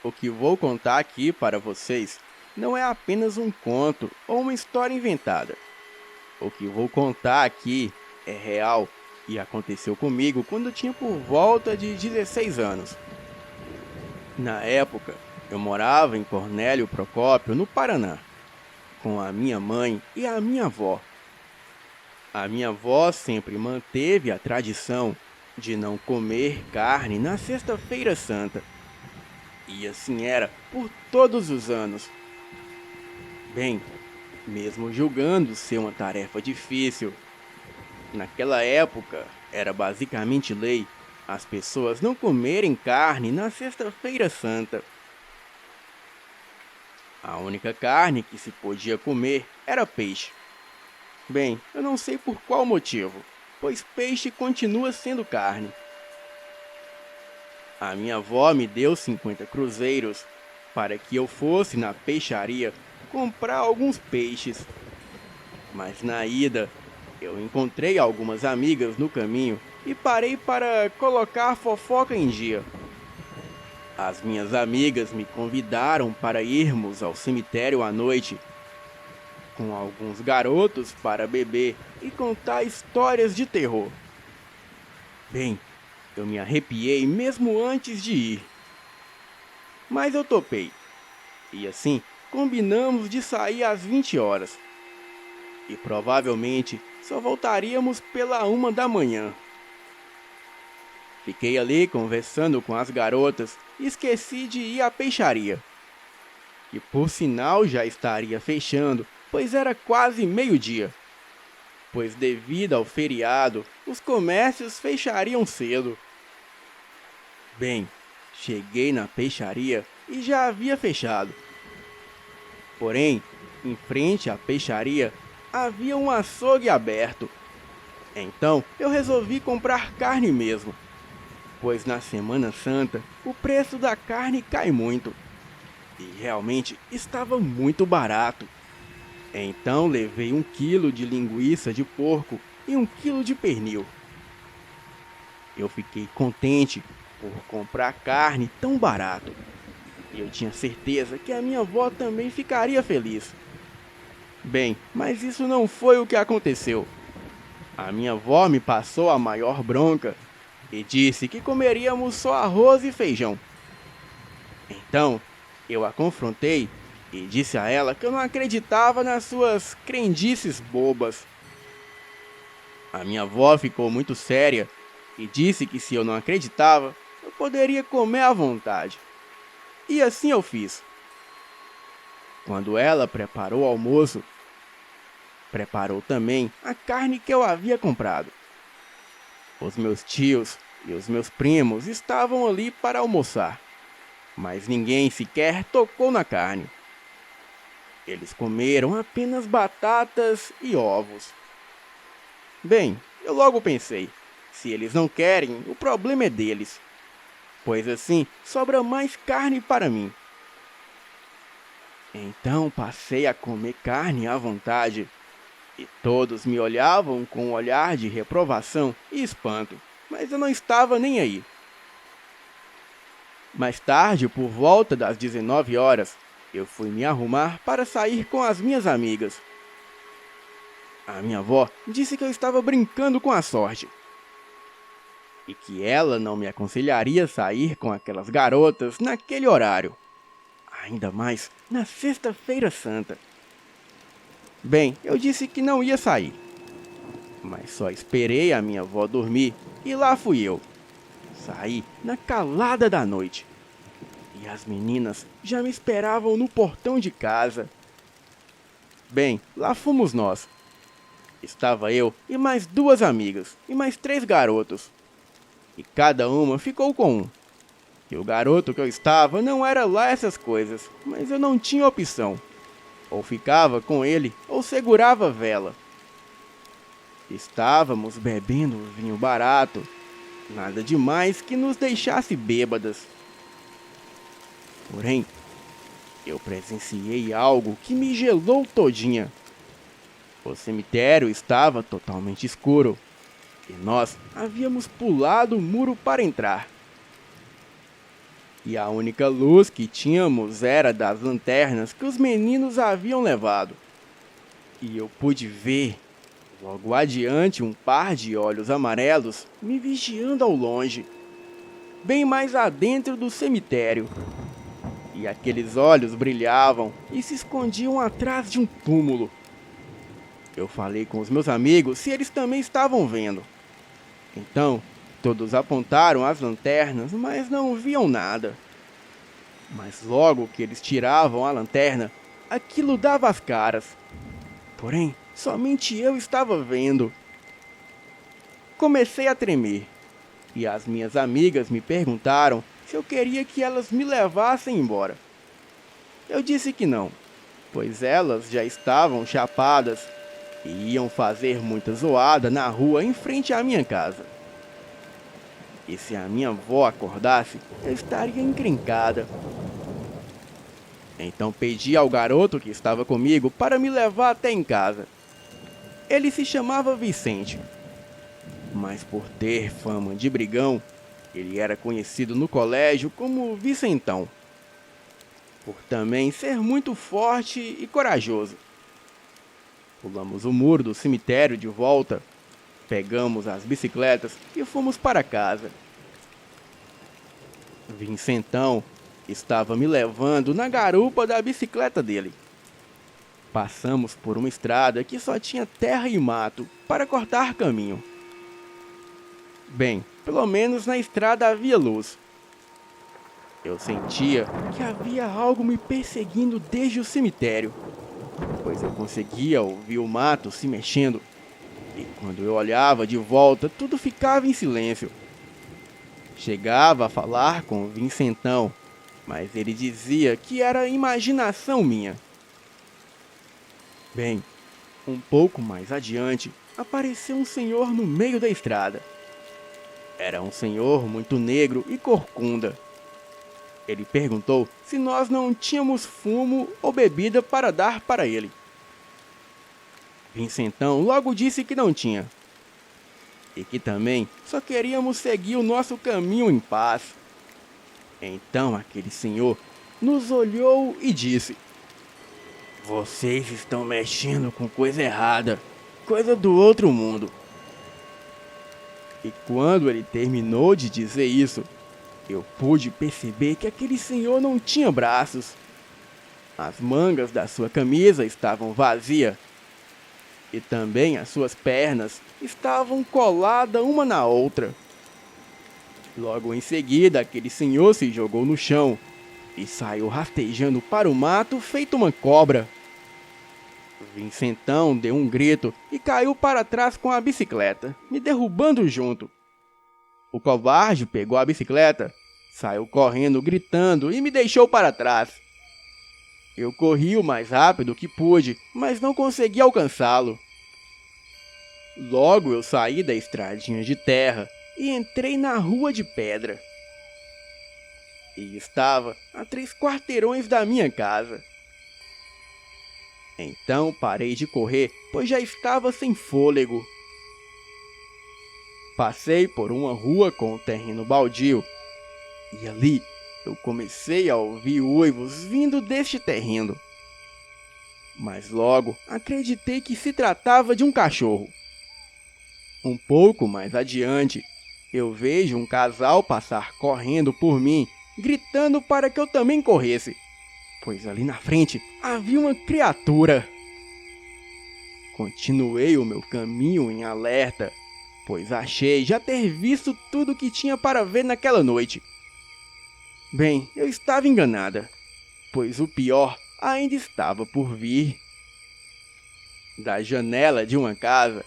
O que vou contar aqui para vocês não é apenas um conto ou uma história inventada. O que vou contar aqui é real e aconteceu comigo quando eu tinha por volta de 16 anos. Na época, eu morava em Cornélio Procópio, no Paraná, com a minha mãe e a minha avó. A minha avó sempre manteve a tradição de não comer carne na Sexta-feira Santa. E assim era por todos os anos. Bem, mesmo julgando ser uma tarefa difícil, naquela época era basicamente lei as pessoas não comerem carne na Sexta-feira Santa. A única carne que se podia comer era peixe. Bem, eu não sei por qual motivo, pois peixe continua sendo carne. A minha avó me deu 50 cruzeiros para que eu fosse na peixaria comprar alguns peixes. Mas na ida, eu encontrei algumas amigas no caminho e parei para colocar a fofoca em dia. As minhas amigas me convidaram para irmos ao cemitério à noite, com alguns garotos para beber e contar histórias de terror. Bem, eu me arrepiei mesmo antes de ir, mas eu topei. E assim, combinamos de sair às 20 horas. E provavelmente só voltaríamos pela 1 da manhã. Fiquei ali conversando com as garotas e esqueci de ir à peixaria. E por sinal já estaria fechando, pois era quase meio-dia. Pois devido ao feriado, os comércios fechariam cedo. Bem, cheguei na peixaria e já havia fechado. Porém, em frente à peixaria, havia um açougue aberto. Então, eu resolvi comprar carne mesmo, pois na Semana Santa o preço da carne cai muito. E realmente estava muito barato. Então levei 1 quilo de linguiça de porco e 1 quilo de pernil. Eu fiquei contente por comprar carne tão barato. E eu tinha certeza que a minha avó também ficaria feliz. Bem, mas isso não foi o que aconteceu. A minha avó me passou a maior bronca e disse que comeríamos só arroz e feijão. Então, eu a confrontei e disse a ela que eu não acreditava nas suas crendices bobas. A minha avó ficou muito séria e disse que se eu não acreditava, eu poderia comer à vontade. E assim eu fiz. Quando ela preparou o almoço, preparou também a carne que eu havia comprado. Os meus tios e os meus primos estavam ali para almoçar, mas ninguém sequer tocou na carne. Eles comeram apenas batatas e ovos. Bem, eu logo pensei, se eles não querem, o problema é deles, pois assim sobra mais carne para mim. Então passei a comer carne à vontade, e todos me olhavam com um olhar de reprovação e espanto, mas eu não estava nem aí. Mais tarde, por volta das 19 horas, eu fui me arrumar para sair com as minhas amigas. A minha avó disse que eu estava brincando com a sorte e que ela não me aconselharia sair com aquelas garotas naquele horário, ainda mais na Sexta-feira Santa. Bem, eu disse que não ia sair, mas só esperei a minha avó dormir e lá fui eu. Saí na calada da noite e as meninas já me esperavam no portão de casa. Bem, lá fomos nós. Estava eu e mais 2 amigas e mais 3 garotos. E cada uma ficou com um. E o garoto que eu estava não era lá essas coisas, mas eu não tinha opção. Ou ficava com ele ou segurava a vela. Estávamos bebendo vinho barato, nada demais que nos deixasse bêbadas. Porém, eu presenciei algo que me gelou todinha. O cemitério estava totalmente escuro e nós havíamos pulado o muro para entrar. e a única luz que tínhamos era das lanternas que os meninos haviam levado. E eu pude ver, logo adiante, um par de olhos amarelos me vigiando ao longe, bem mais adentro do cemitério. E aqueles olhos brilhavam e se escondiam atrás de um túmulo. Eu falei com os meus amigos se eles também estavam vendo. Então, todos apontaram as lanternas, mas não viam nada. Mas logo que eles tiravam a lanterna, aquilo dava as caras. Porém, somente eu estava vendo. Comecei a tremer, e as minhas amigas me perguntaram se eu queria que elas me levassem embora. Eu disse que não, pois elas já estavam chapadas e iam fazer muita zoada na rua em frente à minha casa. E se a minha avó acordasse, eu estaria encrencada. Então pedi ao garoto que estava comigo para me levar até em casa. Ele se chamava Vicente, mas por ter fama de brigão, ele era conhecido no colégio como Vicentão, por também ser muito forte e corajoso. Pulamos o muro do cemitério de volta, pegamos as bicicletas e fomos para casa. Vicentão estava me levando na garupa da bicicleta dele. Passamos por uma estrada que só tinha terra e mato para cortar caminho. Bem, pelo menos na estrada havia luz. Eu sentia que havia algo me perseguindo desde o cemitério, pois eu conseguia ouvir o mato se mexendo, e quando eu olhava de volta, tudo ficava em silêncio. Chegava a falar com o Vicentão, mas ele dizia que era imaginação minha. Bem, um pouco mais adiante, apareceu um senhor no meio da estrada. Era um senhor muito negro e corcunda. Ele perguntou se nós não tínhamos fumo ou bebida para dar para ele. Vicentão logo disse que não tinha, e que também só queríamos seguir o nosso caminho em paz. Então aquele senhor nos olhou e disse: "Vocês estão mexendo com coisa errada, coisa do outro mundo." E quando ele terminou de dizer isso, eu pude perceber que aquele senhor não tinha braços. As mangas da sua camisa estavam vazias, e também as suas pernas estavam coladas uma na outra. Logo em seguida, aquele senhor se jogou no chão e saiu rastejando para o mato feito uma cobra. Vicentão deu um grito e caiu para trás com a bicicleta, me derrubando junto. O covarde pegou a bicicleta, saiu correndo, gritando e me deixou para trás. Eu corri o mais rápido que pude, mas não consegui alcançá-lo. Logo eu saí da estradinha de terra e entrei na rua de pedra. E estava a 3 quarteirões da minha casa. Então parei de correr, pois já estava sem fôlego. Passei por uma rua com o terreno baldio, e ali eu comecei a ouvir uivos vindo deste terreno. Mas logo acreditei que se tratava de um cachorro. Um pouco mais adiante, eu vejo um casal passar correndo por mim, gritando para que eu também corresse, pois ali na frente havia uma criatura. Continuei o meu caminho em alerta, pois achei já ter visto tudo o que tinha para ver naquela noite. Bem, eu estava enganada, pois o pior ainda estava por vir. Da janela de uma casa,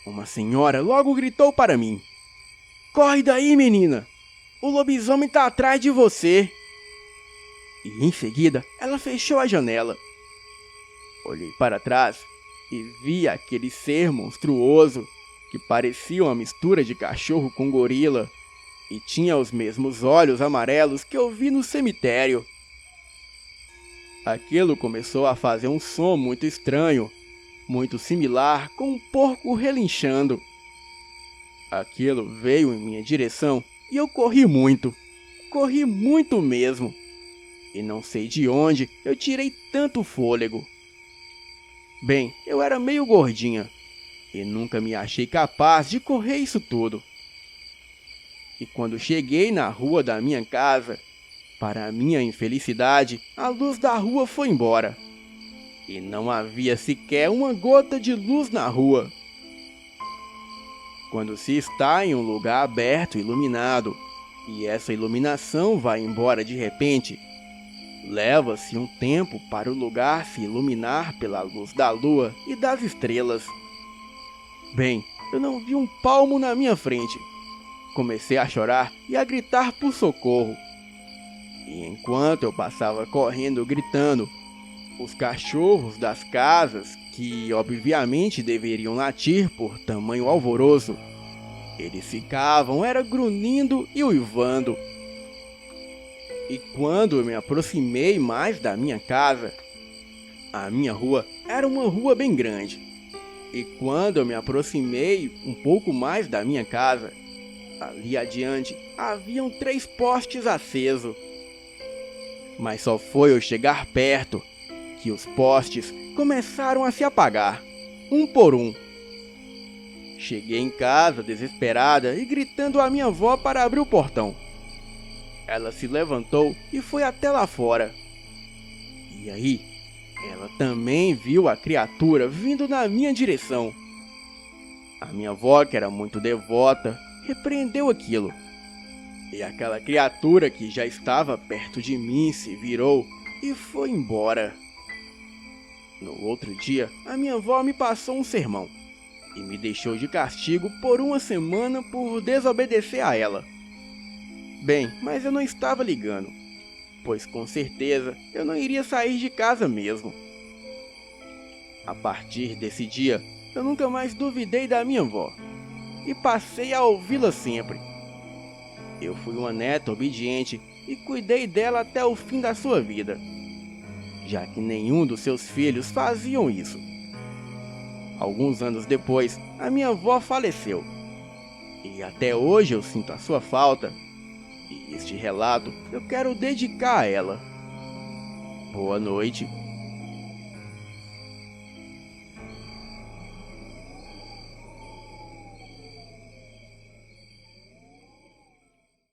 uma senhora logo gritou para mim: "Corre daí, menina! O lobisomem está atrás de você!" E em seguida, ela fechou a janela. Olhei para trás e vi aquele ser monstruoso que parecia uma mistura de cachorro com gorila e tinha os mesmos olhos amarelos que eu vi no cemitério. Aquilo começou a fazer um som muito estranho, muito similar com um porco relinchando. Aquilo veio em minha direção e eu corri muito, corri muito mesmo. E não sei de onde eu tirei tanto fôlego. Bem, eu era meio gordinha e nunca me achei capaz de correr isso tudo. E quando cheguei na rua da minha casa, para minha infelicidade, a luz da rua foi embora. E não havia sequer uma gota de luz na rua. Quando se está em um lugar aberto e iluminado, e essa iluminação vai embora de repente, leva-se um tempo para o lugar se iluminar pela luz da lua e das estrelas. Bem, eu não vi um palmo na minha frente. Comecei a chorar e a gritar por socorro. E enquanto eu passava correndo gritando, os cachorros das casas, que obviamente deveriam latir por tamanho alvoroço, eles ficavam grunhindo e uivando. E quando eu me aproximei mais da minha casa, a minha rua era uma rua bem grande. E quando eu me aproximei um pouco mais da minha casa, ali adiante haviam 3 postes acesos. Mas só foi eu chegar perto que os postes começaram a se apagar, um por um. Cheguei em casa desesperada e gritando à minha avó para abrir o portão. Ela se levantou e foi até lá fora. E aí, ela também viu a criatura vindo na minha direção. A minha avó, que era muito devota, repreendeu aquilo. E aquela criatura que já estava perto de mim se virou e foi embora. No outro dia, a minha avó me passou um sermão e me deixou de castigo por 1 semana por desobedecer a ela. Bem, mas eu não estava ligando, pois com certeza eu não iria sair de casa mesmo. A partir desse dia, eu nunca mais duvidei da minha avó e passei a ouvi-la sempre. Eu fui uma neta obediente e cuidei dela até o fim da sua vida, já que nenhum dos seus filhos faziam isso. Alguns anos depois, a minha avó faleceu, e até hoje eu sinto a sua falta, e este relato eu quero dedicar a ela. Boa noite.